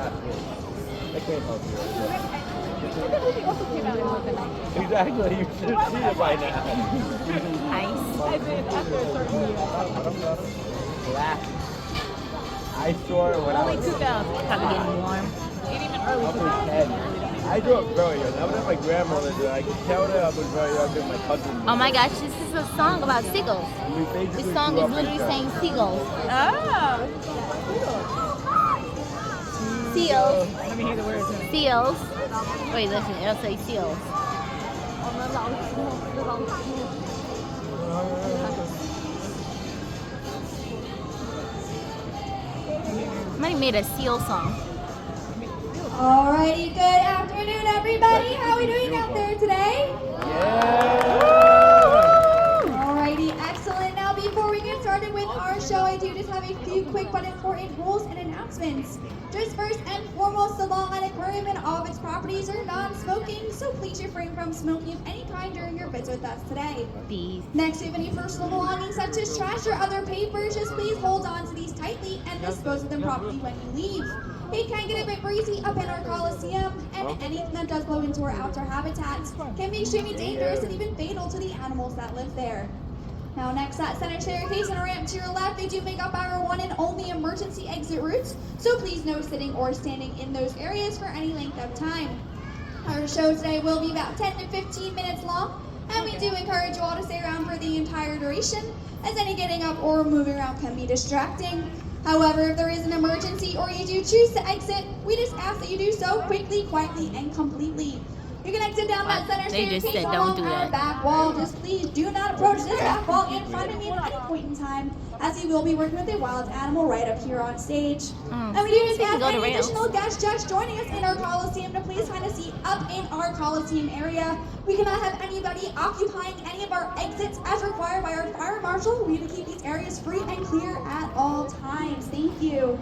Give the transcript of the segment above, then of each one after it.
I can't help you. Everything also came out in like the night. Exactly, you should have seen it by now. Ice. I did after a certain year. Black. I saw it when I Early was 2000. Probably getting warm. Ain't even early up 2000. in 10. I grew up very young. I was at my grandmother's and I could tell that I was very young because my cousins. Oh my gosh, this is a song about seagulls. We basically This song grew is up literally like that. saying seagulls. Oh. Seals. Let me hear the words. Seals. Wait, listen, it'll say seals. Somebody made a seal song. Alrighty, good afternoon, everybody. How are we doing out there today? Alrighty, excellent. Now, before we get started with our show, I do just have a few quick but important rules and announcements. Just first and foremost, the Long Island Aquarium and all of its properties are non-smoking, so please refrain from smoking of any kind during your visit with us today. Bees. Next, if you have any personal belongings such as trash or other papers, just please hold on to these tightly and dispose of them properly when you leave. It can get a bit breezy up in our Coliseum, and anything that does blow into our outdoor habitats can be extremely dangerous and even fatal to the animals that live there. Now next, that center staircase and a ramp to your left, they do make up our one and only emergency exit routes, so please no sitting or standing in those areas for any length of time. Our show today will be about 10 to 15 minutes long, and we do encourage you all to stay around for the entire duration, as any getting up or moving around can be distracting. However, if there is an emergency or you do choose to exit, we just ask that you do so quickly, quietly, and completely. You can exit down that center They just staircase said don't along do our that. back wall. Just please do not approach this back wall in front of me at any point in time, as we will be working with a wild animal right up here on stage. And we do just So you can ask go to any rails. additional guests just joining us in our Coliseum to please find a seat up in our Coliseum area. We cannot have anybody occupying any of our exits as required by our fire marshal. We need to keep these areas free and clear at all times. Thank you.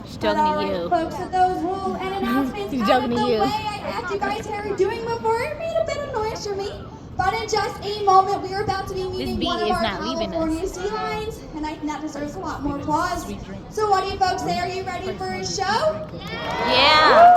She's But talking all to right, you. folks, with those rules and announcements He's out joking of to the you. way, I asked you guys how you're doing before. It made a bit of noise for me. But in just a moment, we are about to be meeting bee one of is our not leaving us. California sea lions, and I think that deserves a lot more applause. So what do you folks say? Are you ready for a show? Yeah.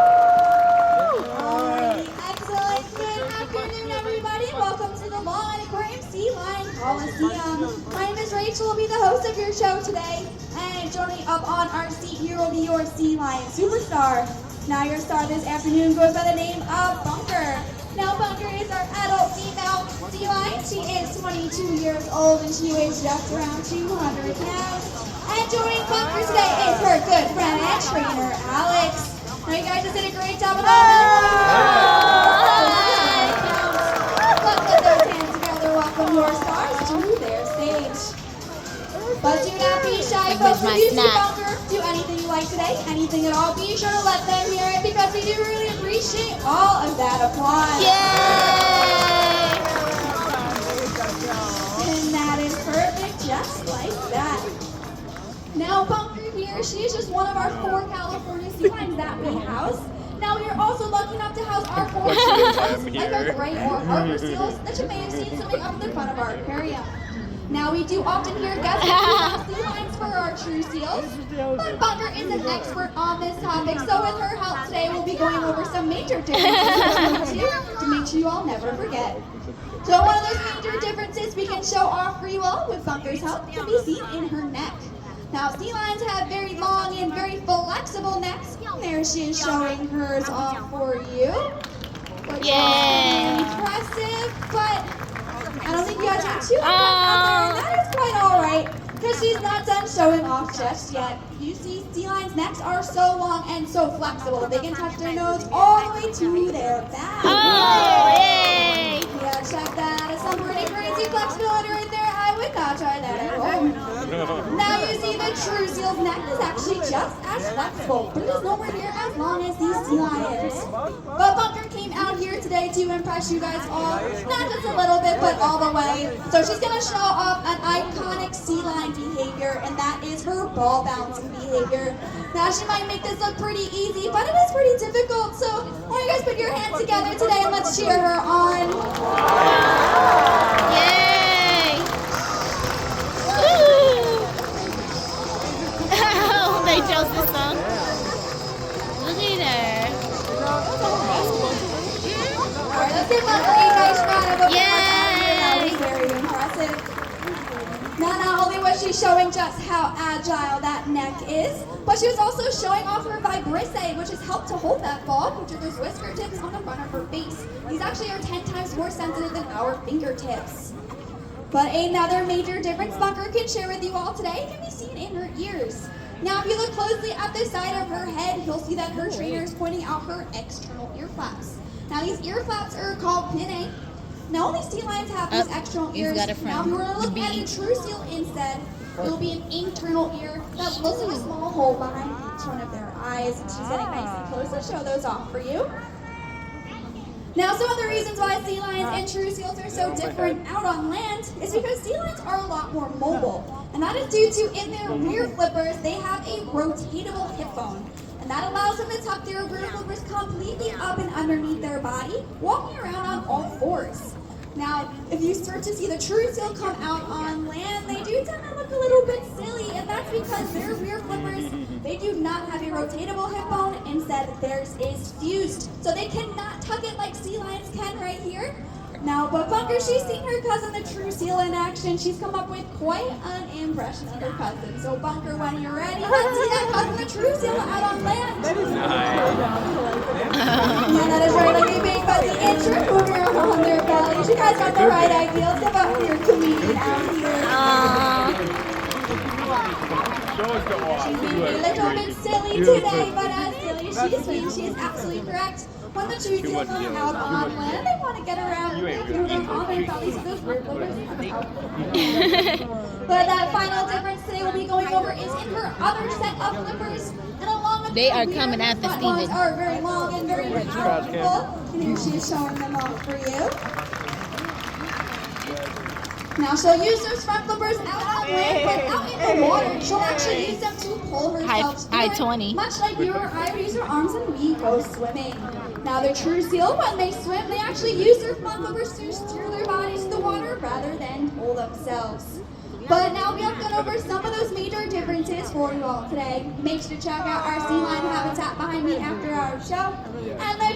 Alrighty, excellent. Good afternoon, everybody. Welcome to the Long Island Aquarium Sea Lion Coliseum. My name is Rachel. I'll be the host of your show today. And joining up on our seat here will be your Sea Lion superstar. Now your star this afternoon goes by the name of Bunker. Now Bunker is our adult female sea lion. She is 22 years old and she weighs just around 200 pounds. And joining Bunker today is her good friend and trainer, Alex. Now you guys just did a great job with all that. Let's put those hands together. Welcome your stars to their stage. But do not be shy, folks. If you see Bunker do anything you like today, anything at all, be sure to let them hear it because we do really appreciate all of that applause. Yay! And that is perfect, just like that. Now, Bunker here, she is just one of our 4 California sea lions that we house. Now, we are also lucky enough to house our 4 seals, like our gray or harbor seals that you may have seen swimming up in the front of our aquarium. Now, we do often hear guests sea lions for our true seals, but Bunker is an expert on this topic, so with her help today, we'll be going over some major differences to make sure you all never forget. So one of those major differences we can show off for you all with Bunker's help can be seen in her neck. Now, sea lions have very long and very flexible necks. There she is showing hers off for you. Which is impressive, but I don't think you guys are too impressed out there, and that is quite alright, because she's not done showing off just yet. You see, sea lions' necks are so long and so flexible, they can touch their nose all the way to their back. Oh, yay! Yeah, check that out. It's some pretty crazy flexibility right there. I would not try that at home. Now you see the true seal's neck is actually just as flexible, but it is nowhere near as long as these sea lions. But Bunker came out here today to impress you guys all, not just a little bit, but all the way. So she's going to show off an iconic sea lion behavior, and that is her ball bouncing behavior. Now she might make this look pretty easy, but it is pretty difficult. So why don't you guys put your hands together today and let's cheer her on. Yay! Woo! They chose this song. Look at Alright, let's give Bunker a nice round of applause. Yay! That was very impressive. Now, not only was she showing just how agile that neck is, but she was also showing off her vibrissae, which has helped to hold that bob, which are those whisker tips on the front of her face. These actually are 10 times more sensitive than our fingertips. But another major difference Bunker can share with you all today can be seen in her ears. Now, if you look closely at the side of her head, you'll see that her trainer is pointing out her external ear flaps. Now, these ear flaps are called pinnae. Now, only sea lions have these external he's ears. got it from Now, if you were to the look at bee. a true seal instead, it will be an internal ear that looks like a small hole behind each one of their eyes. And she's getting nice and close to show those off for you. Now, some of the reasons why sea lions and true seals are so different out on land is because sea lions are a lot more mobile. And that is due to, in their rear flippers, they have a rotatable hip bone. And that allows them to tuck their rear flippers completely up and underneath their body, walking around on all fours. Now, if you start to see the true seal come out on land, they do tend to look a little bit silly, and that's because their rear flippers, they do not have a rotatable hip bone. Instead, theirs is fused. So they cannot tuck it like sea lions can right here. Now, but Bunker, she's seen her cousin, the true seal, in action. She's come up with quite an impression of her cousin. So, Bunker, when you're ready, let's see that cousin, the true seal, out on land. Yeah, that is right, like a big fuzzy inch moving on their bellies. You guys got the right idea. Let's give up your comedian out here. Show us the off. She's being a little bit silly today, but as silly as she's being, she is absolutely correct. When the true seals come out on land, they want to get around through their common bellies of those rear flippers. But that final difference today we'll be going over is in her other set of flippers. And along with They her are rear, coming her after front ones Steven. are very long and very powerful. And here she is showing them off for you. Now she'll use those front flippers out on land, but out in the water, she'll actually use them to pull herself High through it, 20. much like you or I would use our arms when we go swimming. Now the true seal, when they swim, they actually use their front flippers to steer their bodies to the water rather than pull themselves. But now we have gone over some of those major differences for you all today. Make sure to check out our sea lion habitat behind me after our show. And there's